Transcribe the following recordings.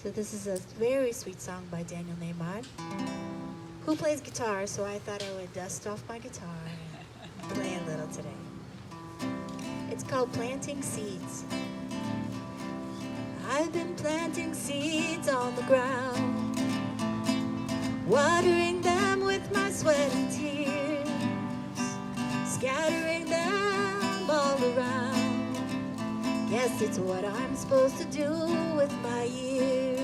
So this is a very sweet song by Daniel Neymar, who plays guitar, so I thought I would dust off my guitar and play a little today. It's called Planting Seeds. I've been planting seeds on the ground, watering them with my sweat and tears, scattering them all around. Guess it's what I'm supposed to do with my years.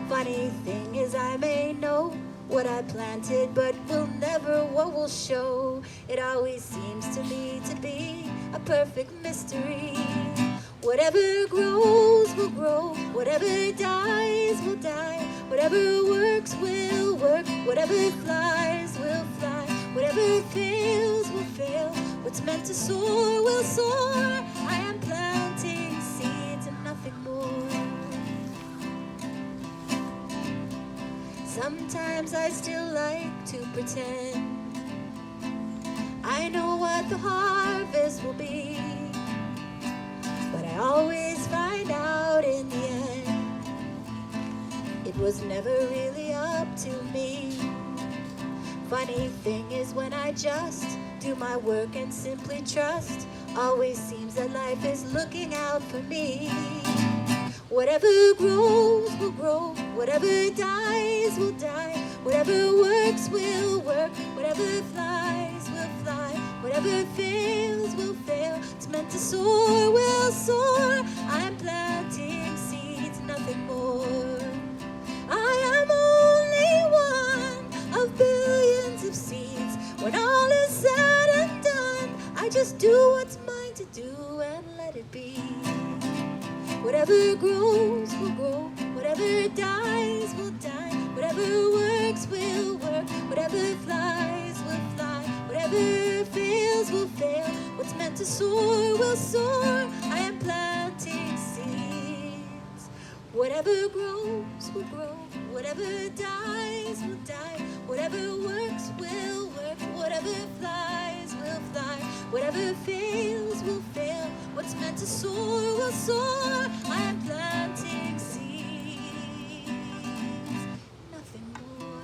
Funny thing is, I may know what I planted, but will never what will show. It always seems to me to be a perfect mystery. Whatever grows will grow, whatever dies will die, whatever works will work, whatever flies will fly, whatever fails will fail, what's meant to soar will soar. I am planting seeds and nothing more. Sometimes I still like to pretend I know what the harvest will be, but I always find out in the end it was never really up to me. Funny thing is, when I just do my work and simply trust, always seems that life is looking out for me. Whatever grows will grow, whatever dies will die, whatever works will work, whatever flies will fly, whatever fails will fail. It's meant to soar will soar. I'm planting seeds, nothing more. I am only one of billions of seeds. When all is said and done, I just do what's mine to do and let it be. Whatever grows will grow, whatever dies will die, whatever works will work, whatever flies will fly, whatever fails will fail. What's meant to soar will soar. I am planting seeds. Whatever grows will grow, whatever dies will die, whatever works will work, whatever flies will fly, whatever fails will fail. What's meant to soar will soar. I am planting seeds, nothing more.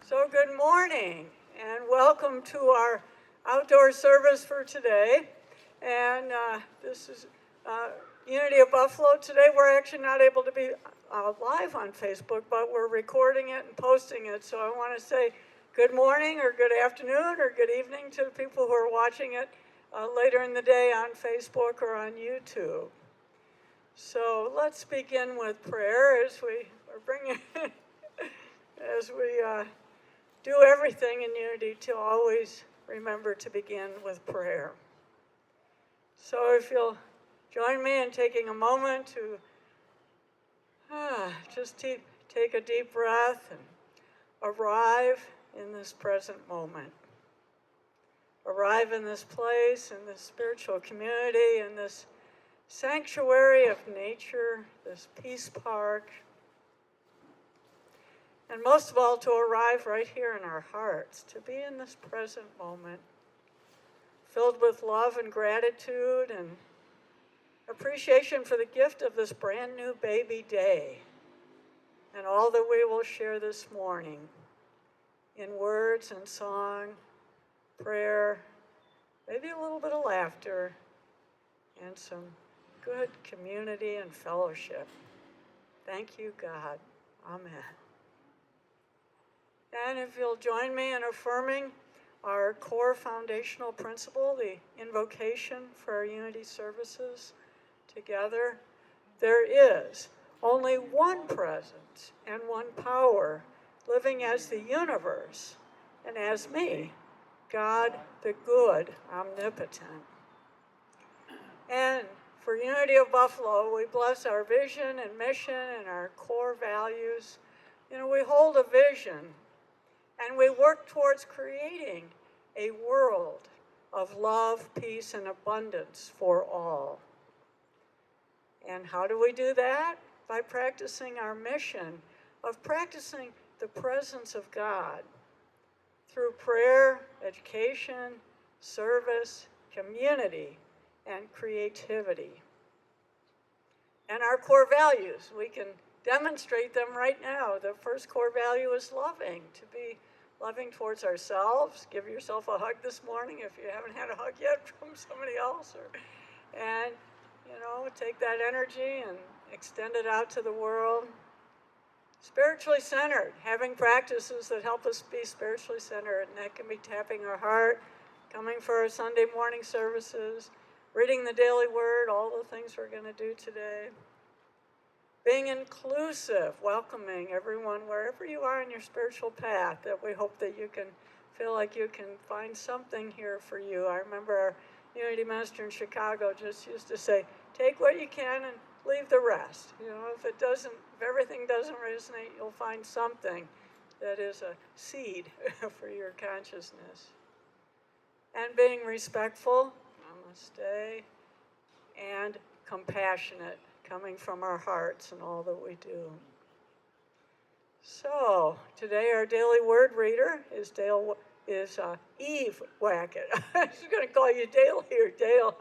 So good morning and welcome to our outdoor service for today. And this is Unity of Buffalo. Today we're actually not able to be live on Facebook, but we're recording it and posting it. So I want to say good morning or good afternoon or good evening to the people who are watching it later in the day on Facebook or on YouTube. So let's begin with prayer as we are bringing, as we do everything in unity to always remember to begin with prayer. So if you'll join me in taking a moment to just take a deep breath and arrive in this present moment. Arrive in this place, in this spiritual community, in this sanctuary of nature, this peace park, and most of all, to arrive right here in our hearts, to be in this present moment, filled with love and gratitude and appreciation for the gift of this brand new baby day and all that we will share this morning in words and song, prayer, maybe a little bit of laughter, and some good community and fellowship. Thank you, God. Amen. And if you'll join me in affirming our core foundational principle, the invocation for our unity services together, there is only one presence and one power living as the universe and as me, God the good, omnipotent. And for Unity of Buffalo, we bless our vision and mission and our core values. You know, we hold a vision and we work towards creating a world of love, peace, and abundance for all. And how do we do that? By practicing our mission of practicing the presence of God through prayer, education, service, community, and creativity. And our core values, we can demonstrate them right now. The first core value is loving, to be loving towards ourselves. Give yourself a hug this morning if you haven't had a hug yet from somebody else. And, take that energy and extend it out to the world. Spiritually centered, having practices that help us be spiritually centered. And that can be tapping our heart, coming for our Sunday morning services, reading the daily word, all the things we're going to do today. Being inclusive, welcoming everyone wherever you are in your spiritual path, that we hope that you can feel like you can find something here for you. I remember our unity minister in Chicago just used to say, take what you can and leave the rest. If everything doesn't resonate, you'll find something that is a seed for your consciousness. And being respectful, namaste, and compassionate, coming from our hearts in all that we do. So, today our daily word reader is Eve Wackett. I was going to call you Dale here, Dale.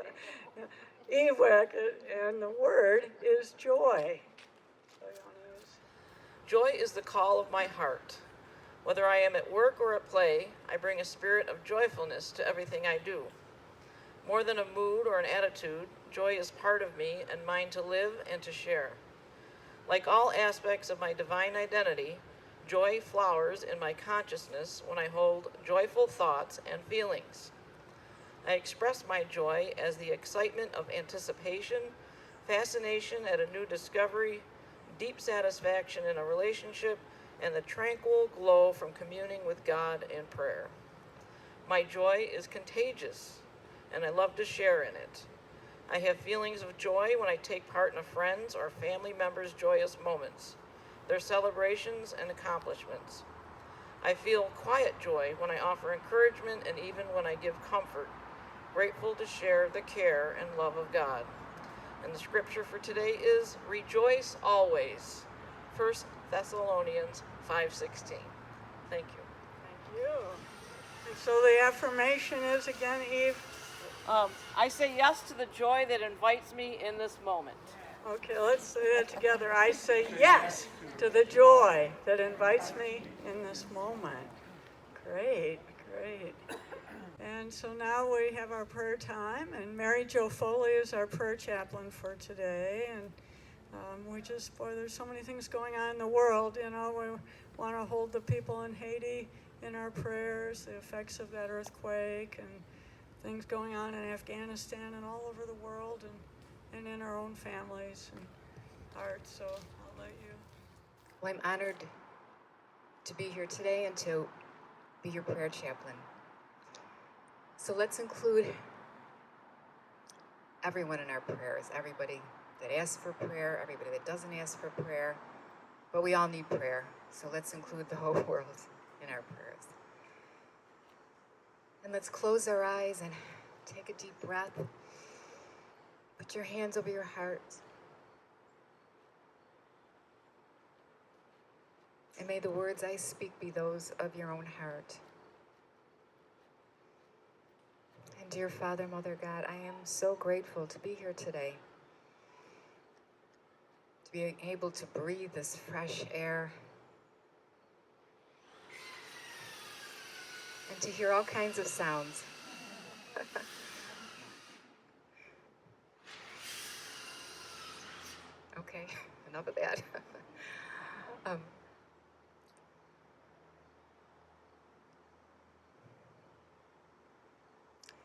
Eve Wackett, and the word is joy. Joy is the call of my heart. Whether I am at work or at play, I bring a spirit of joyfulness to everything I do. More than a mood or an attitude, joy is part of me and mine to live and to share. Like all aspects of my divine identity, joy flowers in my consciousness when I hold joyful thoughts and feelings. I express my joy as the excitement of anticipation, fascination at a new discovery, deep satisfaction in a relationship, and the tranquil glow from communing with God in prayer. My joy is contagious, and I love to share in it. I have feelings of joy when I take part in a friend's or family member's joyous moments, their celebrations and accomplishments. I feel quiet joy when I offer encouragement and even when I give comfort, grateful to share the care and love of God. And the scripture for today is, rejoice always. 1 Thessalonians 5:16. Thank you. Thank you. And so the affirmation is again, Eve? I say yes to the joy that invites me in this moment. Okay, let's say that together. I say yes to the joy that invites me in this moment. Great, great. And so now we have our prayer time, and Mary Jo Foley is our prayer chaplain for today. And there's so many things going on in the world. We want to hold the people in Haiti in our prayers, the effects of that earthquake, and things going on in Afghanistan and all over the world, and in our own families and hearts. So I'll let you. Well, I'm honored to be here today and to be your prayer chaplain. So let's include everyone in our prayers, everybody that asks for prayer, everybody that doesn't ask for prayer, but we all need prayer. So let's include the whole world in our prayers. And let's close our eyes and take a deep breath. Put your hands over your heart. And may the words I speak be those of your own heart. And dear Father, Mother God, I am so grateful to be here today. To be able to breathe this fresh air. And to hear all kinds of sounds. Okay, enough of that.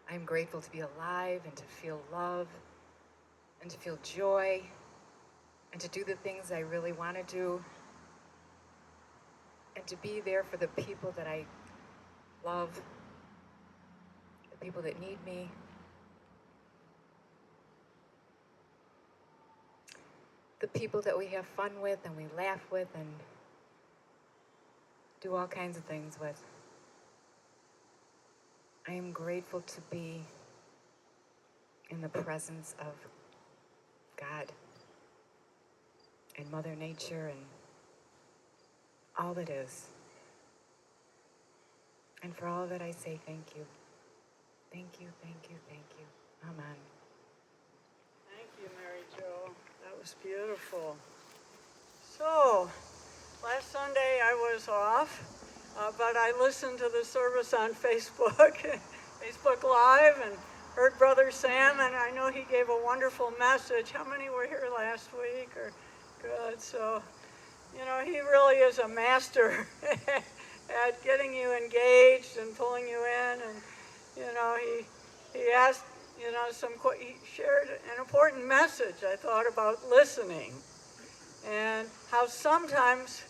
I'm grateful to be alive and to feel love and to feel joy and to do the things I really want to do and to be there for the people that I love, the people that need me. The people that we have fun with and we laugh with and do all kinds of things with. I am grateful to be in the presence of God and Mother Nature and all that is. And for all of it, I say thank you. Thank you, thank you, thank you. Amen. Thank you, Mary Jo. That was beautiful. So, last Sunday I was off, but I listened to the service on Facebook, Facebook Live, and heard Brother Sam, and I know he gave a wonderful message. How many were here last week? Or good. So, you know, he really is a master at getting you engaged and pulling you in, and you know, he asked, you know, he shared an important message, I thought, about listening and how sometimes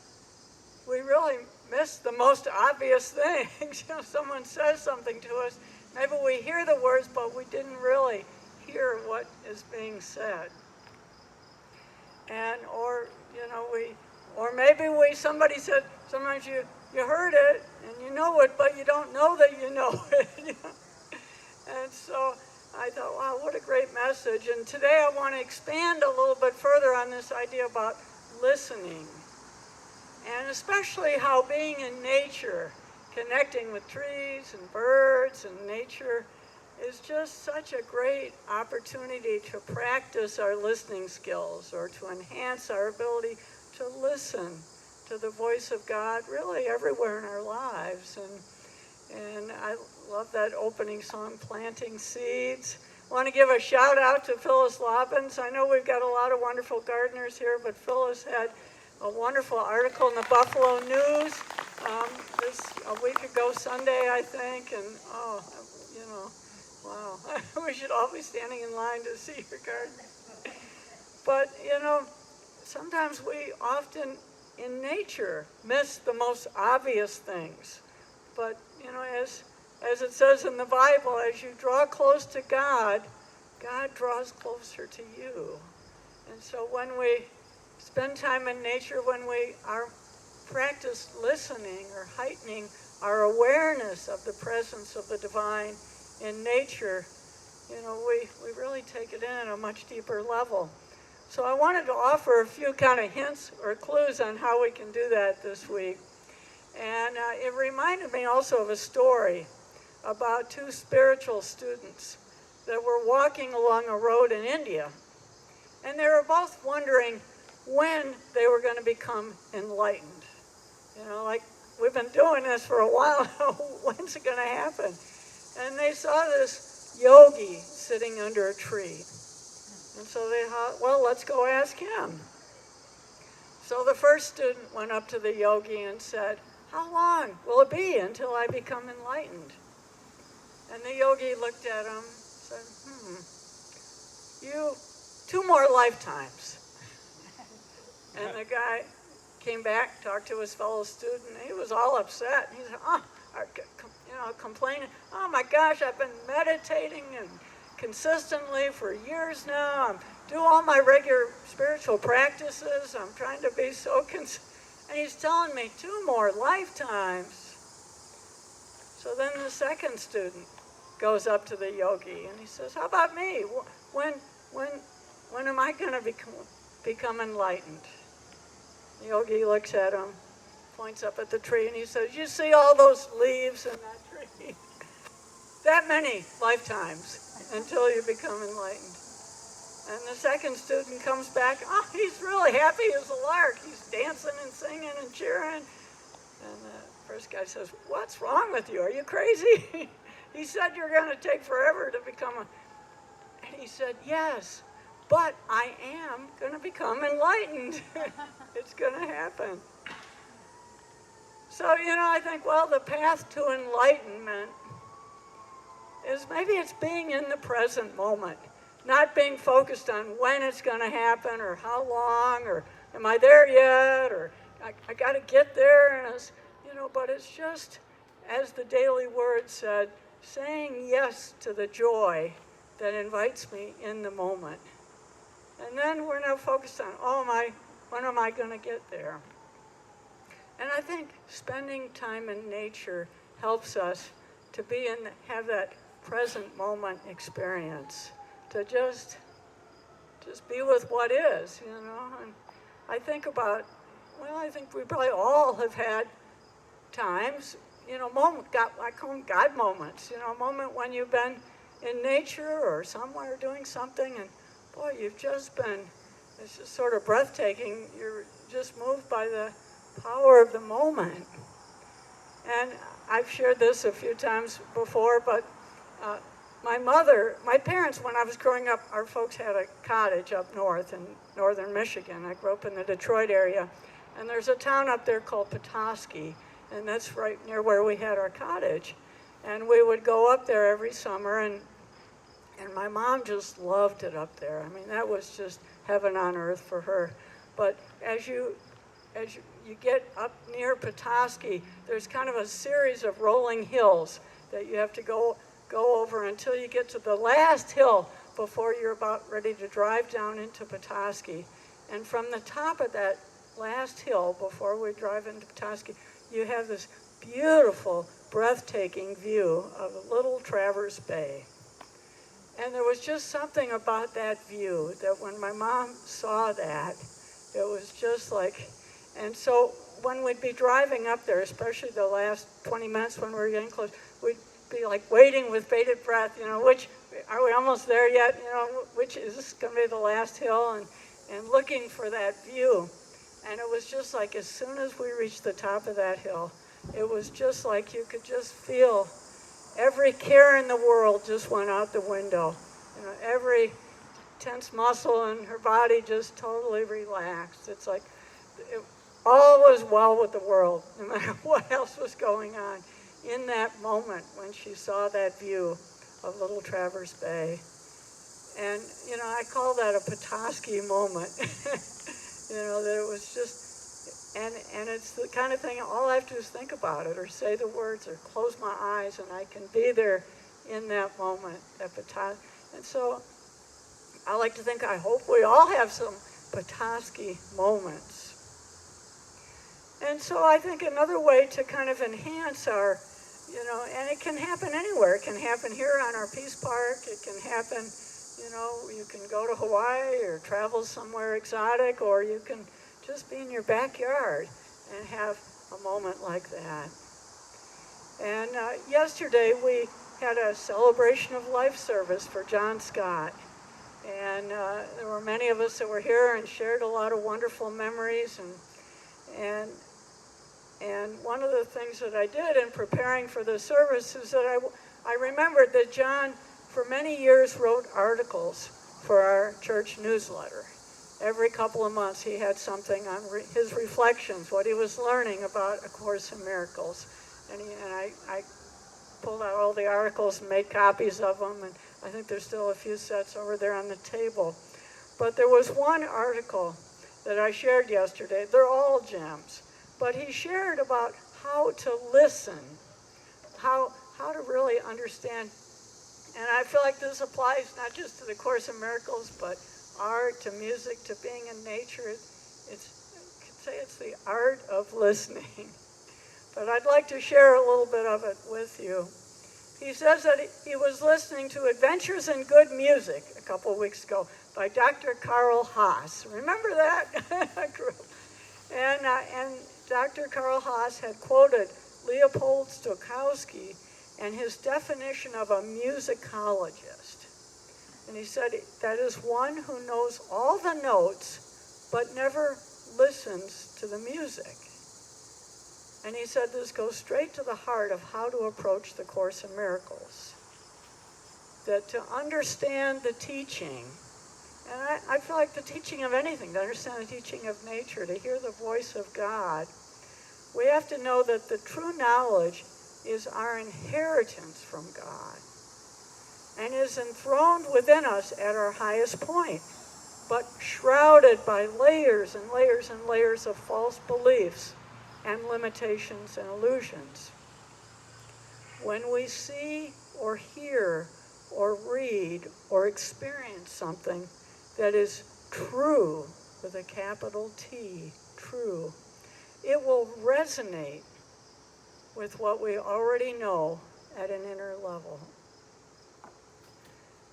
we really miss the most obvious things. You know, someone says something to us, maybe we hear the words, but we didn't really hear what is being said. And, or, you know, somebody said, sometimes you heard it and you know it, but you don't know that you know it. You know? And so I thought, wow, what a great message. And today I want to expand a little bit further on this idea about listening. And especially how being in nature, connecting with trees and birds and nature, is just such a great opportunity to practice our listening skills or to enhance our ability to listen to the voice of God really everywhere in our lives. And I love that opening song, Planting Seeds. I want to give a shout out to Phyllis Lobbins. I know we've got a lot of wonderful gardeners here, but Phyllis had a wonderful article in the Buffalo News a week ago Sunday, I think. And, oh, you know, wow. We should all be standing in line to see your garden. But, you know, sometimes we often in nature miss the most obvious things. But, you know, as it says in the Bible, as you draw close to God, God draws closer to you. And so when we spend time in nature, when we are practice listening or heightening our awareness of the presence of the divine in nature, you know, we really take it in at a much deeper level. So I wanted to offer a few kind of hints or clues on how we can do that this week. And it reminded me also of a story about two spiritual students that were walking along a road in India. And they were both wondering when they were going to become enlightened. You know, like, we've been doing this for a while now. When's it going to happen? And they saw this yogi sitting under a tree. And so they thought, well, let's go ask him. So the first student went up to the yogi and said, how long will it be until I become enlightened? And the yogi looked at him and said, you, 2 more lifetimes. And the guy came back, talked to his fellow student, and he was all upset. He said, complaining, oh my gosh, I've been meditating and consistently for years now. I'm doing all my regular spiritual practices. I'm trying to be so and he's telling me 2 more lifetimes. So then the second student goes up to the yogi and he says, how about me? When am I going to become enlightened? The yogi looks at him, points up at the tree, and he says, you see all those leaves in that tree? That many lifetimes until you become enlightened. And the second student comes back, oh, he's really happy as a lark. He's dancing and singing and cheering. And the first guy says, what's wrong with you? Are you crazy? He said you're going to take forever to become And he said, yes, but I am going to become enlightened. It's going to happen. So, you know, I think, well, the path to enlightenment is maybe it's being in the present moment, not being focused on when it's going to happen or how long or am I there yet or I got to get there. And you know, but it's just, as the Daily Word said, saying yes to the joy that invites me in the moment. And then we're not focused on, when am I going to get there? And I think spending time in nature helps us to have that present moment experience, to just be with what is, you know. And I think we probably all have had times I call them God moments, a moment when you've been in nature or somewhere doing something, and boy, it's just sort of breathtaking. You're just moved by the power of the moment. And I've shared this a few times before, but my parents, when I was growing up, our folks had a cottage up north in northern Michigan. I grew up in the Detroit area, and there's a town up there called Petoskey, and that's right near where we had our cottage. And we would go up there every summer, and my mom just loved it up there. I mean, that was just heaven on earth for her. But as you get up near Petoskey, there's kind of a series of rolling hills that you have to go over until you get to the last hill before you're about ready to drive down into Petoskey. And from the top of that last hill, before we drive into Petoskey, you have this beautiful, breathtaking view of Little Traverse Bay. And there was just something about that view that when my mom saw that, it was just like, and so when we'd be driving up there, especially the last 20 minutes when we were getting close, we'd be like waiting with bated breath, which, are we almost there yet? Which is this going to be the last hill? And looking for that view. And it was just like as soon as we reached the top of that hill, it was just like you could just feel every care in the world just went out the window. Every tense muscle in her body just totally relaxed. It's like all was well with the world, no matter what else was going on in that moment when she saw that view of Little Traverse Bay. And, I call that a Petoskey moment. That it was just, and it's the kind of thing, all I have to do is think about it or say the words or close my eyes and I can be there in that moment at Petoskey. And so I like to think, I hope we all have some Petoskey moments. And so I think another way to kind of enhance our, and it can happen anywhere. It can happen here on our Peace Park. It can happen, you can go to Hawaii or travel somewhere exotic, or you can just be in your backyard and have a moment like that. And yesterday we had a celebration of life service for John Scott. And there were many of us that were here and shared a lot of wonderful memories. And one of the things that I did in preparing for the service is that I remembered that John, for many years, wrote articles for our church newsletter. Every couple of months he had something on his reflections, what he was learning about A Course in Miracles. And I pulled out all the articles and made copies of them, and I think there's still a few sets over there on the table. But there was one article that I shared yesterday. They're all gems. But he shared about how to listen, how to really understand. And I feel like this applies not just to the Course in Miracles, but art, to music, to being in nature. I could say it's the art of listening. But I'd like to share a little bit of it with you. He says that he was listening to Adventures in Good Music a couple of weeks ago by Dr. Carl Haas. Remember that group? And Dr. Carl Haas had quoted Leopold Stokowski and his definition of a musicologist. And he said that is one who knows all the notes but never listens to the music. And he said this goes straight to the heart of how to approach the Course in Miracles. That to understand the teaching, and I feel like the teaching of anything, to understand the teaching of nature, to hear the voice of God, we have to know that the true knowledge is our inheritance from God and is enthroned within us at our highest point, but shrouded by layers and layers and layers of false beliefs and limitations and illusions. When we see or hear or read or experience something that is true, with a capital T, true, it will resonate with what we already know at an inner level.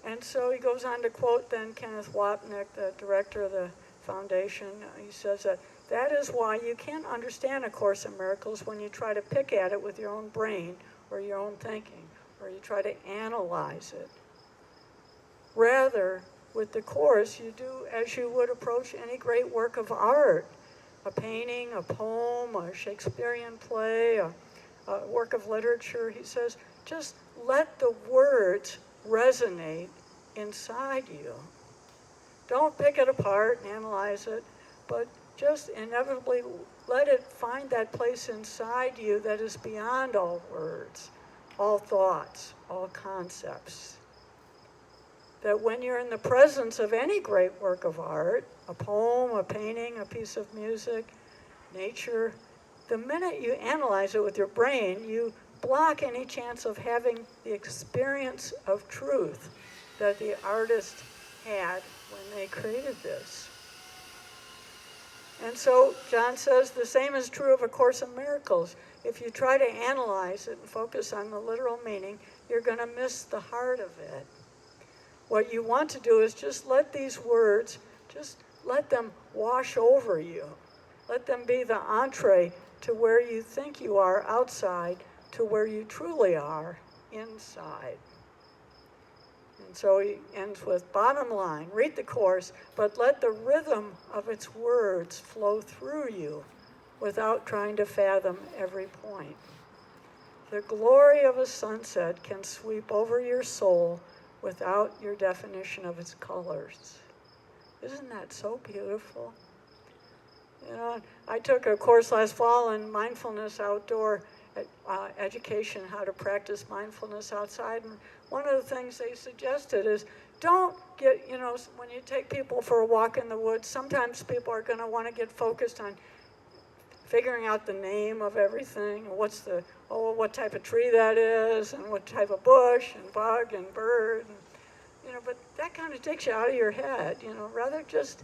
And so he goes on to quote then Kenneth Wapnick, the director of the foundation. He says that That is why you can't understand A Course in Miracles when you try to pick at it with your own brain or your own thinking, or you try to analyze it. Rather, with the Course, you do as you would approach any great work of art, a painting, a poem, a Shakespearean play, a work of literature. He says, just let the words resonate inside you. Don't pick it apart and analyze it, but just inevitably let it find that place inside you that is beyond all words, all thoughts, all concepts. That when you're in the presence of any great work of art, a poem, a painting, a piece of music, nature, the minute you analyze it with your brain, you block any chance of having the experience of truth that the artist had when they created this. And so John says the same is true of A Course in Miracles. If you try to analyze it and focus on the literal meaning, you're going to miss the heart of it. What you want to do is just let these words, just let them wash over you. Let them be the entree to where you think you are outside, to where you truly are inside. And so he ends with, bottom line, read the Course, but let the rhythm of its words flow through you without trying to fathom every point. The glory of a sunset can sweep over your soul without your definition of its colors. Isn't that so beautiful? You know, I took a course last fall in mindfulness outdoor education, how to practice mindfulness outside. And one of the things they suggested is don't get, you know, when you take people for a walk in the woods, sometimes people are going to want to get focused on figuring out the name of everything, and what type of tree that is, and what type of bush, and bug, and bird, and, you know, but that kind of takes you out of your head, you know, rather just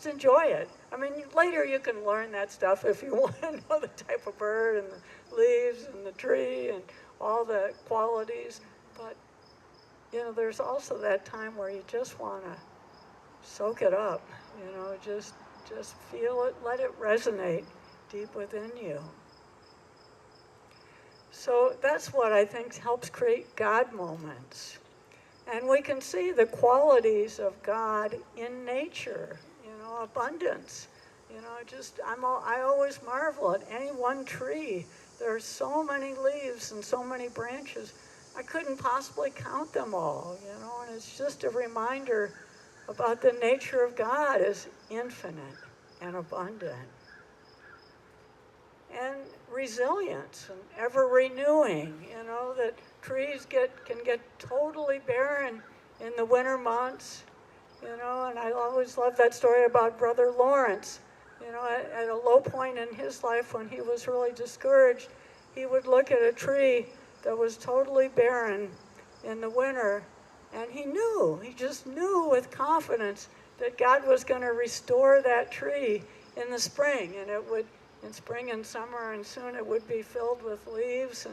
enjoy it. I mean, later you can learn that stuff if you want to know the type of bird, and the leaves, and the tree, and all the qualities, but, you know, there's also that time where you just want to soak it up, you know, just feel it, let it resonate deep within you. So that's what I think helps create God moments. And we can see the qualities of God in nature, you know, abundance. You know, I always marvel at any one tree. There are so many leaves and so many branches. I couldn't possibly count them all, you know, and it's just a reminder about the nature of God as infinite and abundant. And resilience and ever renewing, you know, that trees can get totally barren in the winter months, you know, and I always love that story about Brother Lawrence. You know, at a low point in his life when he was really discouraged, he would look at a tree that was totally barren in the winter, and he just knew with confidence that God was going to restore that tree in the spring, and it would, in spring and summer, and soon it would be filled with leaves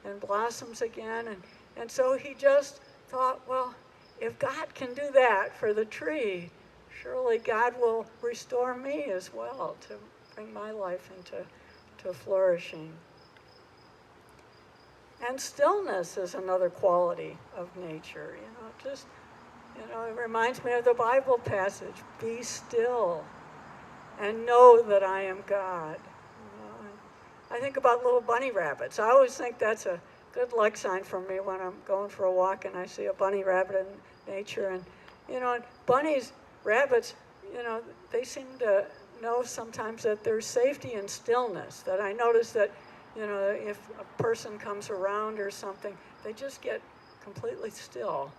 and blossoms again. And so he just thought, well, if God can do that for the tree, surely God will restore me as well to bring my life into flourishing. And stillness is another quality of nature. It reminds me of the Bible passage, be still and know that I am God. I think about little bunny rabbits. I always think that's a good luck sign for me when I'm going for a walk and I see a bunny rabbit in nature. And, you know, bunnies, rabbits, you know, they seem to know sometimes that there's safety in stillness. That I notice that, you know, if a person comes around or something, they just get completely still.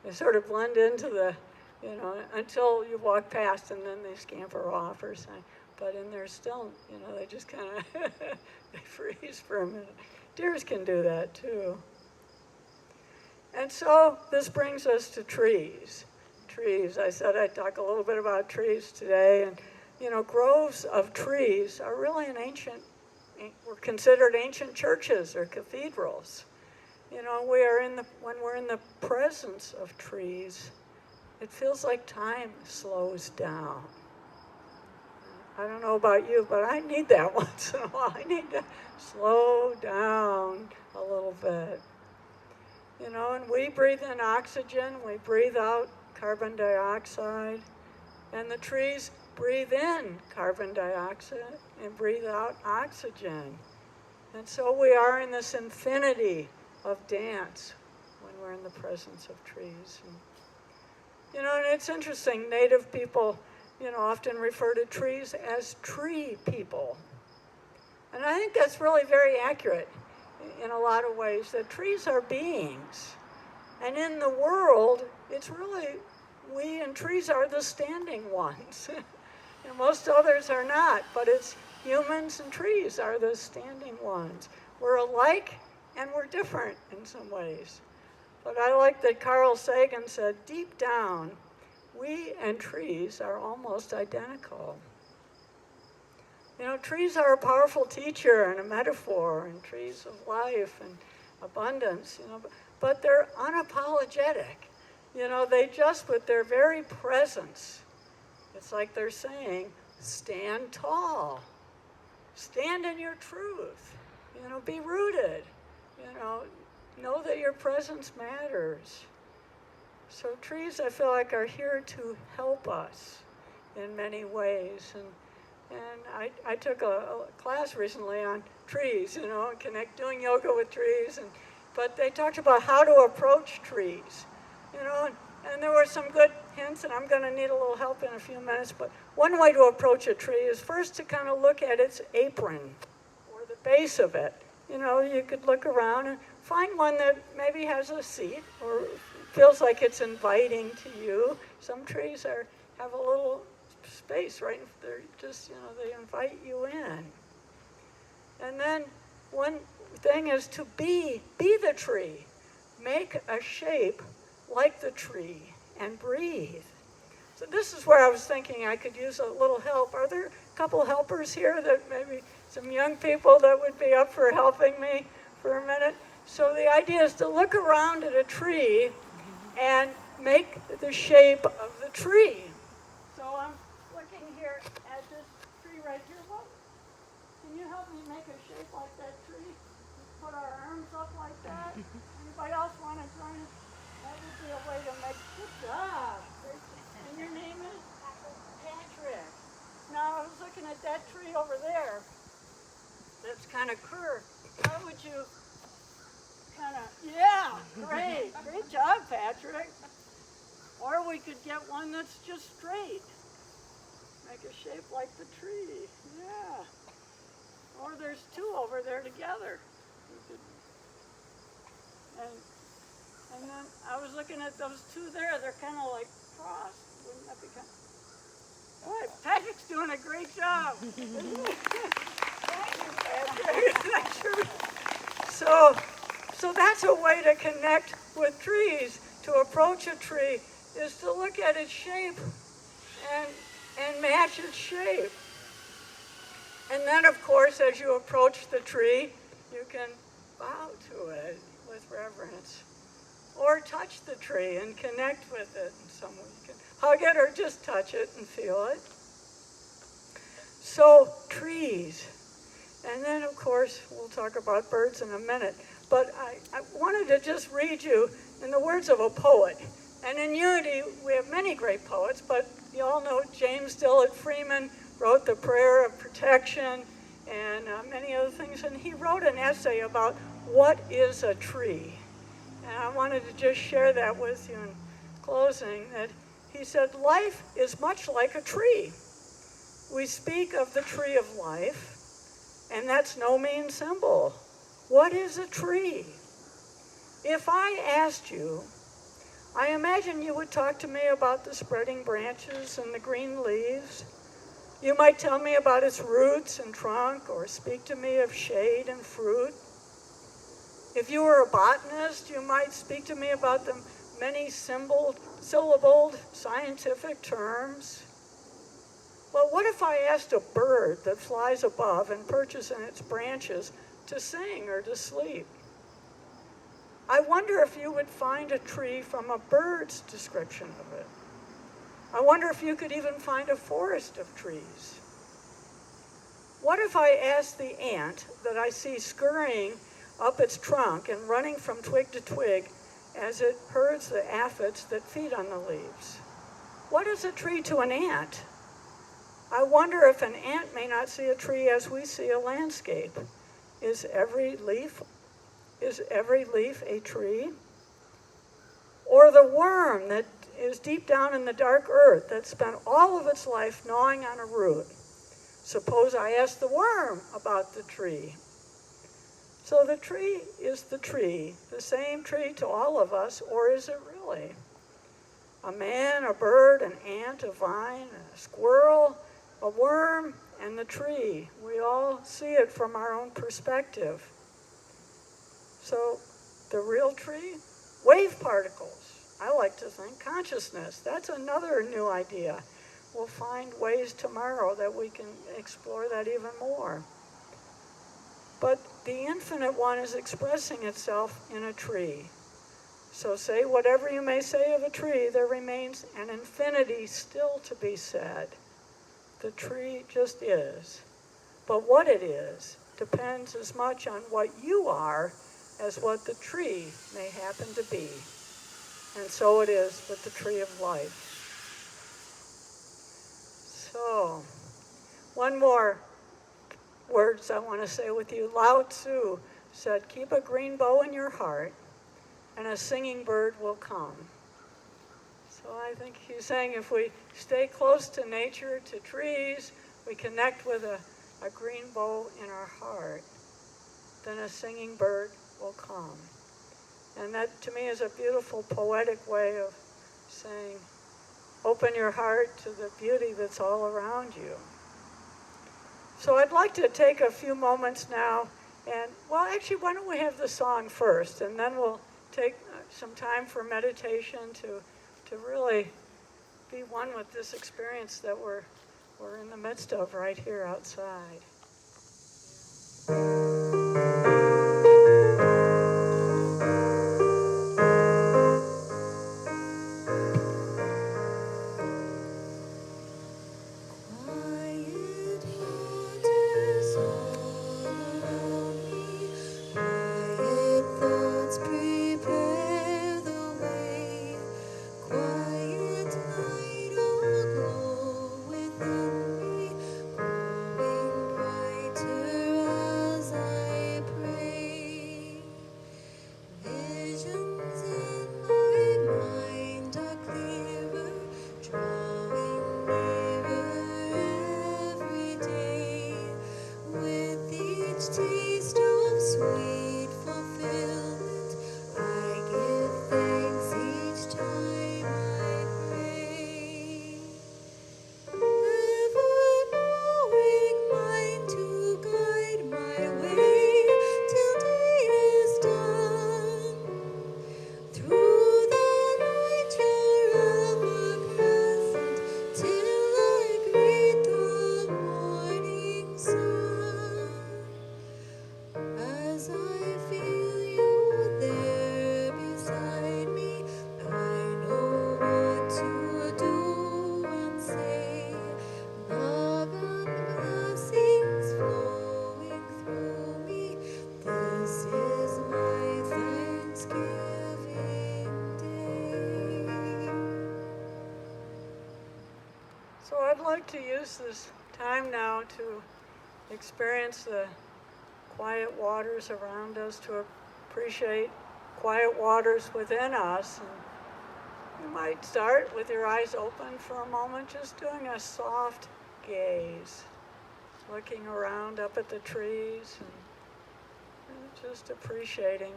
They sort of blend into the, you know, until you walk past and then they scamper off or something. But in their still, you know, they just kind of, they freeze for a minute. Deers can do that too. And so this brings us to trees. Trees, I said I'd talk a little bit about trees today. And, you know, groves of trees are really were considered ancient churches or cathedrals. You know, when we're in the presence of trees, it feels like time slows down. I don't know about you, but I need that once in a while. I need to slow down a little bit. And we breathe in oxygen, we breathe out carbon dioxide, and the trees breathe in carbon dioxide and breathe out oxygen. And so we are in this infinity of dance when we're in the presence of trees. And it's interesting, Native people, often refer to trees as tree people. And I think that's really very accurate in a lot of ways, that trees are beings. And in the world, it's really, we and trees are the standing ones. And most others are not, but it's humans and trees are the standing ones. We're alike and we're different in some ways. But I like that Carl Sagan said, deep down, we and trees are almost identical. Trees are a powerful teacher and a metaphor, and trees of life and abundance, but they're unapologetic. They just, with their very presence, it's like they're saying, stand tall, stand in your truth, be rooted, know that your presence matters. So trees, I feel like, are here to help us in many ways. And I took a class recently on trees, doing yoga with trees, but they talked about how to approach trees, and there were some good hints, and I'm going to need a little help in a few minutes, but one way to approach a tree is first to kind of look at its apron, or the base of it. You could look around and find one that maybe has a seat, or feels like it's inviting to you. Some trees have a little space, right? They're just, they invite you in. And then one thing is to be the tree. Make a shape like the tree and breathe. So this is where I was thinking I could use a little help. Are there a couple helpers here that maybe some young people that would be up for helping me for a minute? So the idea is to look around at a tree and make the shape of the tree. So I'm looking here at this tree right here. Well, can you help me make a shape like that tree? Just put our arms up like that. Anybody else want to join us? That would be a way to make. Good job. And your name is? Patrick. Now I was looking at that tree over there. That's kind of curved. How would you yeah, great job, Patrick. Or we could get one that's just straight. Make a shape like the tree, yeah. Or there's two over there together. And then I was looking at those two there, they're kind of like crossed. Wouldn't that be kind of... Boy, Patrick's doing a great job. Thank you, Patrick. So that's a way to connect with trees, to approach a tree, is to look at its shape and match its shape. And then, of course, as you approach the tree, you can bow to it with reverence. Or touch the tree and connect with it in some way. You can hug it or just touch it and feel it. So, trees. And then, of course, we'll talk about birds in a minute. But I wanted to just read you in the words of a poet. And in Unity, we have many great poets, but you all know James Dillard Freeman wrote The Prayer of Protection and many other things. And he wrote an essay about what is a tree. And I wanted to just share that with you in closing, that he said, life is much like a tree. We speak of the tree of life, and that's no mean symbol. What is a tree? If I asked you, I imagine you would talk to me about the spreading branches and the green leaves. You might tell me about its roots and trunk, or speak to me of shade and fruit. If you were a botanist, you might speak to me about the many syllabled scientific terms. But what if I asked a bird that flies above and perches in its branches to sing or to sleep? I wonder if you would find a tree from a bird's description of it. I wonder if you could even find a forest of trees. What if I asked the ant that I see scurrying up its trunk and running from twig to twig as it herds the aphids that feed on the leaves? What is a tree to an ant? I wonder if an ant may not see a tree as we see a landscape. Is every leaf a tree? Or the worm that is deep down in the dark earth that spent all of its life gnawing on a root? Suppose I ask the worm about the tree. So the tree is the tree, the same tree to all of us, or is it really? A man, a bird, an ant, a vine, a squirrel, a worm, and the tree. We all see it from our own perspective. So the real tree? Wave particles. I like to think consciousness. That's another new idea. We'll find ways tomorrow that we can explore that even more. But the infinite one is expressing itself in a tree. So say whatever you may say of a tree, there remains an infinity still to be said. The tree just is. But what it is depends as much on what you are as what the tree may happen to be. And so it is with the tree of life. So, one more words I want to say with you. Lao Tzu said, keep a green bow in your heart and a singing bird will come. So I think he's saying if we stay close to nature, to trees, we connect with a green bow in our heart, then a singing bird will come. And that to me is a beautiful poetic way of saying, open your heart to the beauty that's all around you. So I'd like to take a few moments now and, well, actually, why don't we have the song first, and then we'll take some time for meditation to really be one with this experience that we're in the midst of right here outside. So I'd like to use this time now to experience the quiet waters around us, to appreciate quiet waters within us. And you might start with your eyes open for a moment, just doing a soft gaze, looking around up at the trees and just appreciating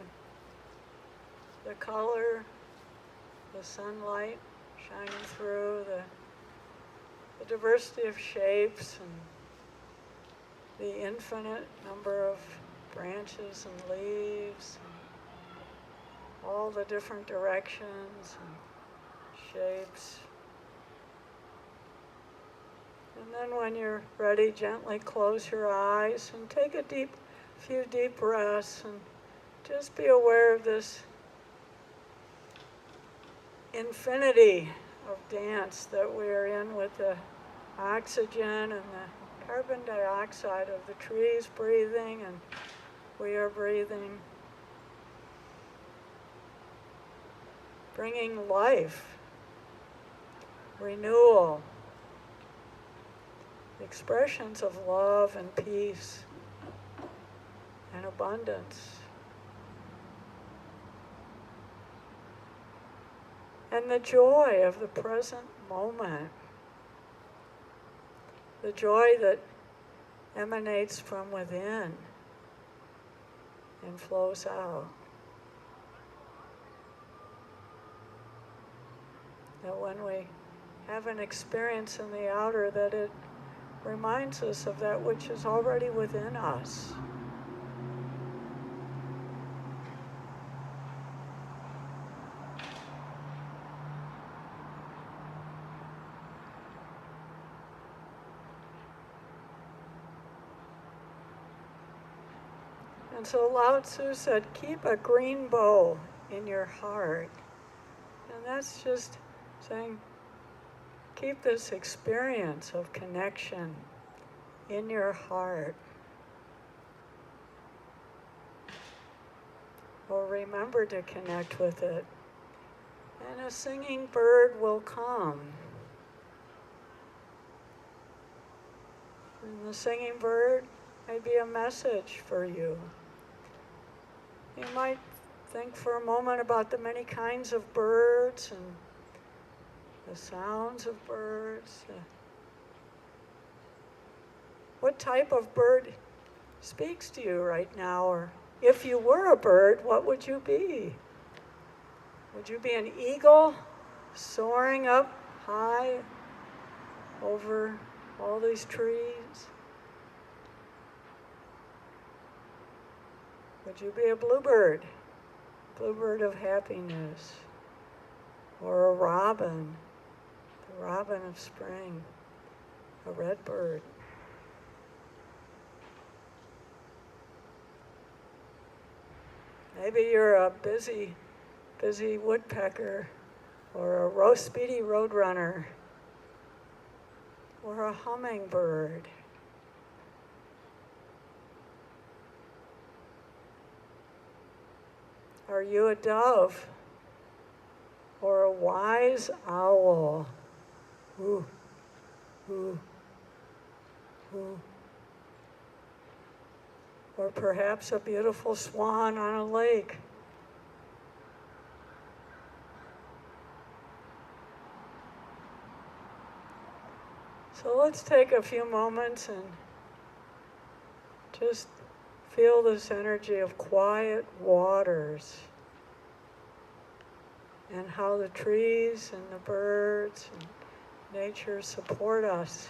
the color, the sunlight shining through, the diversity of shapes and the infinite number of branches and leaves, and all the different directions and shapes. And then when you're ready, gently close your eyes and take a few deep breaths and just be aware of this infinity of dance that we're in with the oxygen and the carbon dioxide of the trees breathing, and we are breathing, bringing life, renewal, expressions of love and peace and abundance. And the joy of the present moment, the joy that emanates from within and flows out. That when we have an experience in the outer, that it reminds us of that which is already within us. And so Lao Tzu said, keep a green bow in your heart. And that's just saying, keep this experience of connection in your heart. Or remember to connect with it. And a singing bird will come. And the singing bird may be a message for you. You might think for a moment about the many kinds of birds and the sounds of birds. What type of bird speaks to you right now? Or if you were a bird, what would you be? Would you be an eagle soaring up high over all these trees? Would you be a bluebird of happiness? Or a robin, the robin of spring, a red bird? Maybe you're a busy woodpecker, or a speedy roadrunner, or a hummingbird. Are you a dove, or a wise owl? Ooh, ooh, ooh. Or perhaps a beautiful swan on a lake. So let's take a few moments and just feel this energy of quiet waters and how the trees and the birds and nature support us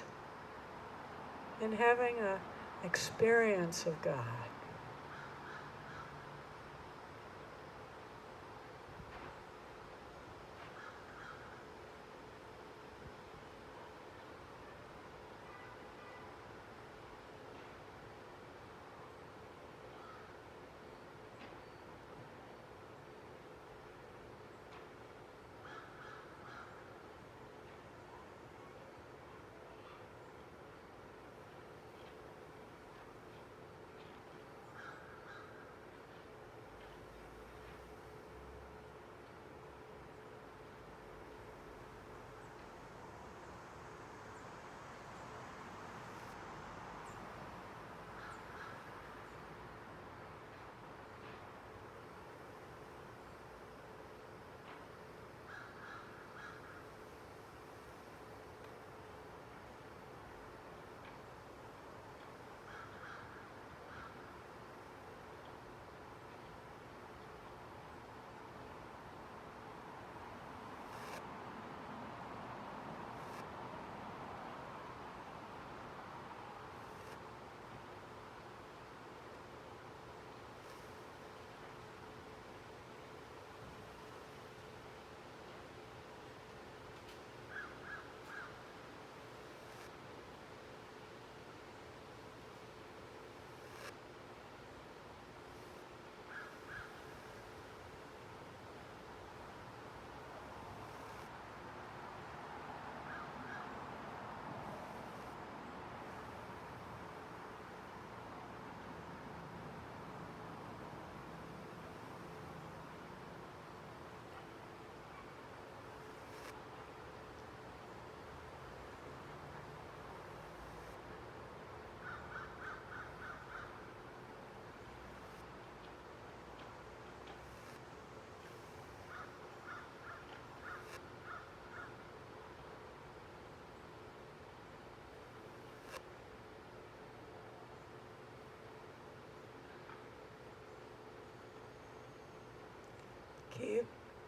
in having an experience of God.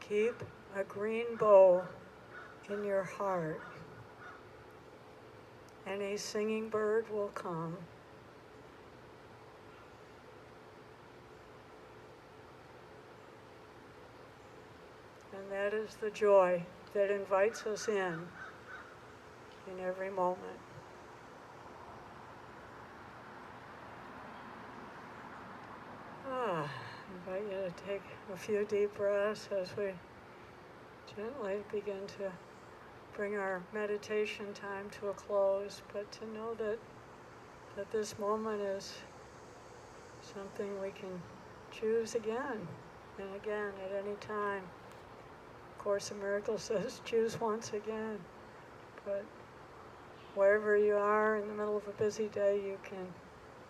Keep a green bow in your heart. And a singing bird will come. And that is the joy that invites us in every moment. I invite you to take a few deep breaths as we gently begin to bring our meditation time to a close, but to know that this moment is something we can choose again and again at any time. Course in Miracles says, choose once again. But wherever you are in the middle of a busy day, you can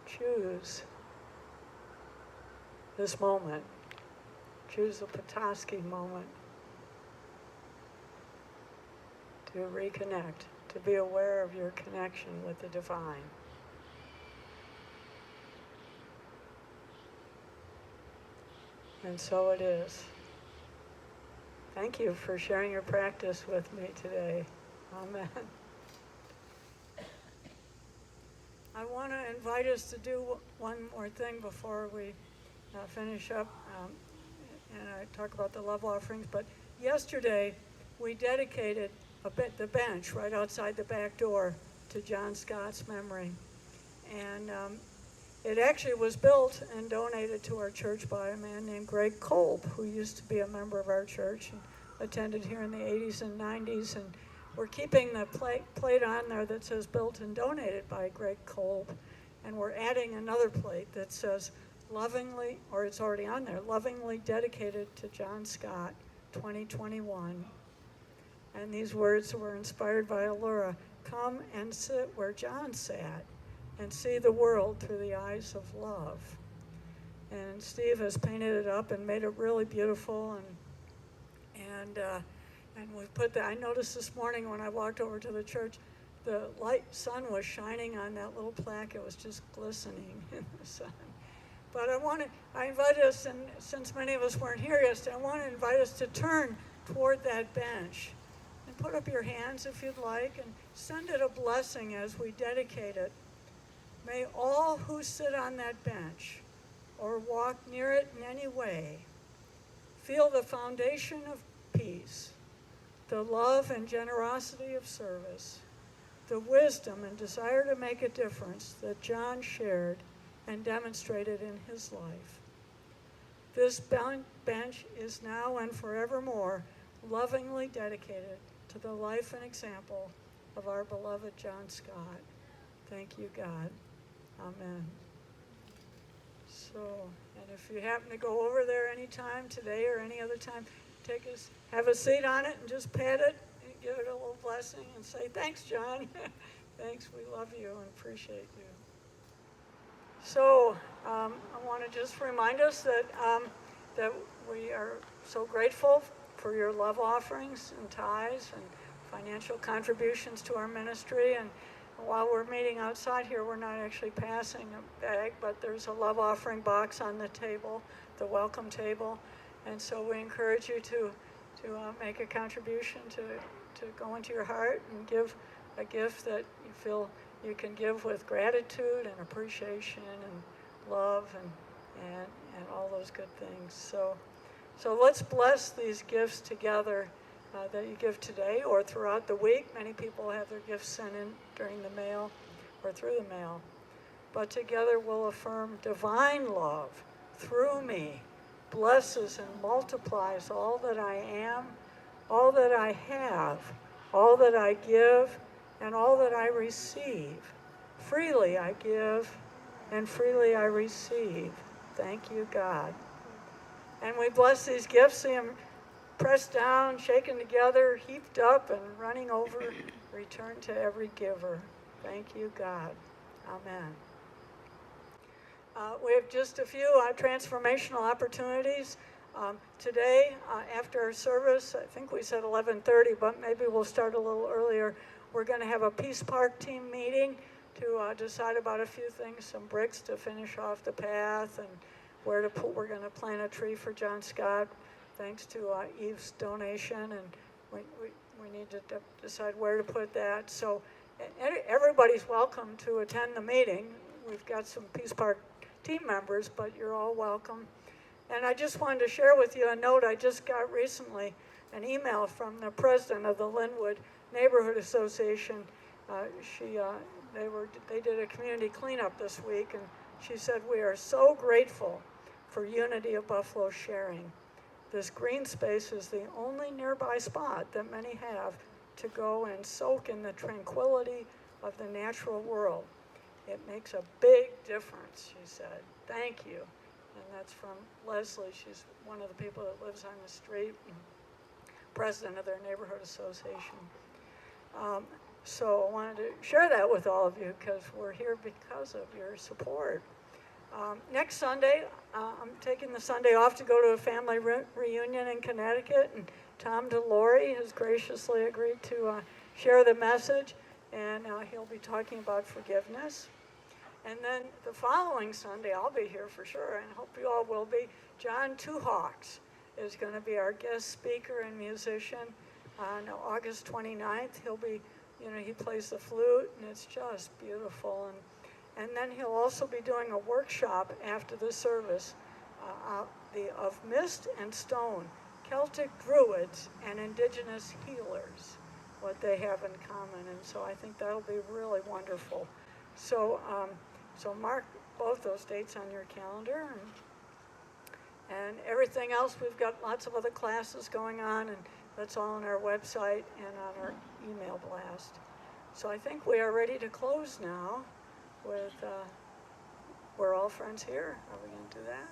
choose this moment. Choose the Petoskey moment to reconnect, to be aware of your connection with the divine. And so it is. Thank you for sharing your practice with me today. Amen. I want to invite us to do one more thing before we finish up and I talk about the love offerings. But yesterday, we dedicated the bench right outside the back door to John Scott's memory. And it actually was built and donated to our church by a man named Greg Kolb, who used to be a member of our church and attended here in the 80s and 90s. And we're keeping the plate on there that says built and donated by Greg Kolb. And we're adding another plate that says lovingly, or it's already on there, lovingly dedicated to John Scott, 2021. And these words were inspired by Allura. Come and sit where John sat and see the world through the eyes of love. And Steve has painted it up and made it really beautiful. And we put that. I noticed this morning when I walked over to the church, the sun was shining on that little plaque. It was just glistening in the sun. But I invite us, and since many of us weren't here yesterday, I want to invite us to turn toward that bench and put up your hands if you'd like and send it a blessing as we dedicate it. May all who sit on that bench or walk near it in any way feel the foundation of peace, the love and generosity of service, the wisdom and desire to make a difference that John shared and demonstrated in his life. This bench is now and forevermore lovingly dedicated to the life and example of our beloved John Scott. Thank you, God. Amen. So, and if you happen to go over there anytime today or any other time, have a seat on it and just pat it and give it a little blessing and say, thanks, John. Thanks, we love you and appreciate you. So I want to just remind us that we are so grateful for your love offerings and tithes and financial contributions to our ministry. And while we're meeting outside here, we're not actually passing a bag, but there's a love offering box on the table, the welcome table. And so we encourage you to make a contribution to go into your heart and give a gift that you feel you can give with gratitude and appreciation and love and all those good things. So let's bless these gifts together that you give today or throughout the week. Many people have their gifts sent in during the mail or through the mail. But together we'll affirm divine love through me blesses and multiplies all that I am, all that I have, all that I give, and all that I receive. Freely I give, and freely I receive. Thank you, God. And we bless these gifts, see them pressed down, shaken together, heaped up, and running over, return to every giver. Thank you, God. Amen. We have just a few transformational opportunities. Today, after our service, I think we said 11:30, but maybe we'll start a little earlier. We're going to have a Peace Park team meeting to decide about a few things, some bricks to finish off the path, and where to put. We're going to plant a tree for John Scott thanks to Eve's donation, and we need to decide where to put that. So everybody's welcome to attend the meeting. We've got some Peace Park team members, but you're all welcome. And I just wanted to share with you a note I just got recently, an email from the president of the Linwood Neighborhood Association. They did a community cleanup this week, and she said, "We are so grateful for Unity of Buffalo sharing. This green space is the only nearby spot that many have to go and soak in the tranquility of the natural world. It makes a big difference," she said. "Thank you." And that's from Leslie. She's one of the people that lives on the street, and president of their neighborhood association. So I wanted to share that with all of you because we're here because of your support. Next Sunday, I'm taking the Sunday off to go to a family reunion in Connecticut, and Tom DeLore has graciously agreed to share the message, and he'll be talking about forgiveness. And then the following Sunday, I'll be here for sure, and hope you all will be. John Two Hawks is going to be our guest speaker and musician on August 29th. He plays the flute, and it's just beautiful. And then he'll also be doing a workshop after the service of Mist and Stone, Celtic Druids and Indigenous Healers, what they have in common. And so I think that'll be really wonderful. So mark both those dates on your calendar. And everything else, we've got lots of other classes going on, and that's all on our website and on our email blast. So I think we are ready to close now with We're All Friends Here. Are we going to do that?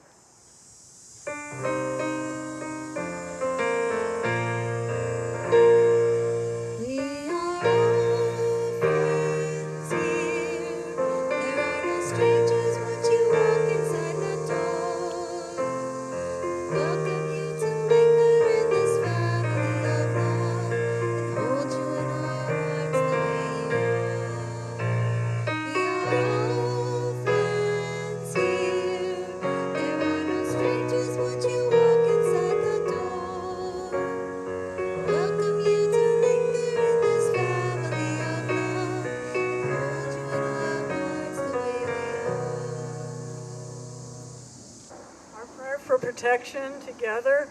Protection together.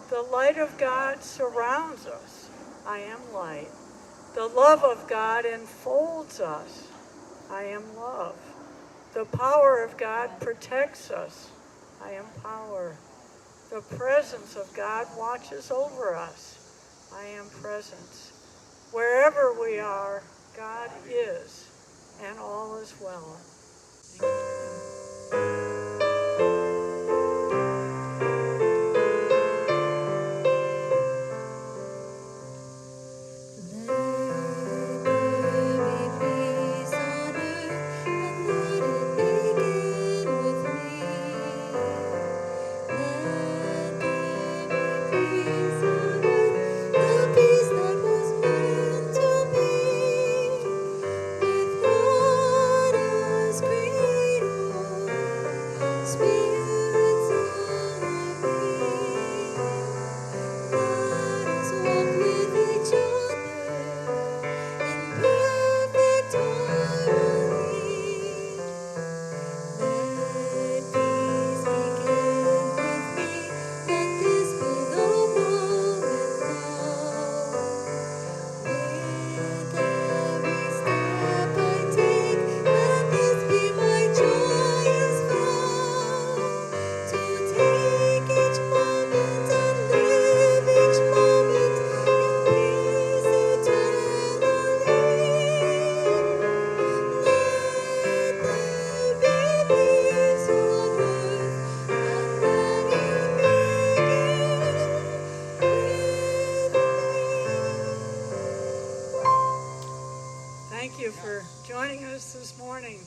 The light of God surrounds us. I am light. The love of God enfolds us. I am love. The power of God protects us. I am power. The presence of God watches over us. I am presence. Wherever we are, God is, and all is well. Thank you for joining us this morning.